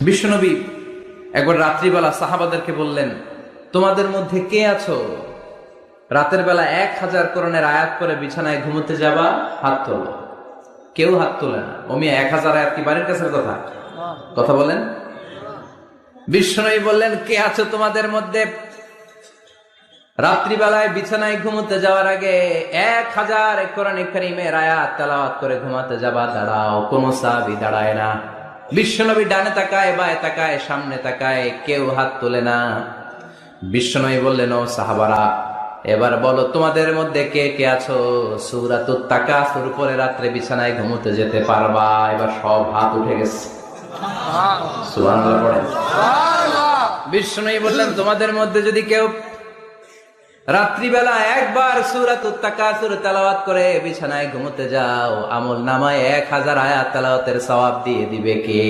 বিশ্বনবী একবার রাত্রিবেলা সাহাবাদেরকে বললেন, তোমাদের মধ্যে কে আছো রাতের বেলা 1000 কোরআনের আয়াত করে বিছানায় ঘুমোতে যাবা? হাত তোলো। কেউ হাত তোলে না। ওমি 1000 আয়াত কি বাড়ির কাছের কথা? কথা বলেন। বিশ্বনবী বললেন, কে আছো তোমাদের মধ্যে রাত্রিবেলায় বিছানায় ঘুমোতে যাওয়ার আগে 1000 কোরআনে কারীমের আয়াত তেলাওয়াত করে ঘুমাতে যাবা? দাঁড়াও। কোন সাহাবী দাঁড়ায় না। বিশ্বনবী ডানে তাকায়, বায়ে তাকায়, সামনে তাকায়, কেউ হাত তোলে না। বিশ্বনবী বললেন, ও সাহাবারা, এবার বলো তোমাদের মধ্যে কে কে আছো সূরাতুত তাকাসুর পরে রাত্রে বিছানায় ঘুমোতে যেতে পারবা? এবার সব হাত উঠে গেছে। সুবহানাল্লাহ পড়েন। বিশ্বনবী বললেন, তোমাদের মধ্যে যদি কেউ রাত্রিবেলা একবার সূরাতুত তাকাসুর তেলাওয়াত করে বিছানায় ঘুমোতে যাও, আমল নামায় 1000 আয়াত তেলাওয়াতের সওয়াব দিয়ে দিবে কে?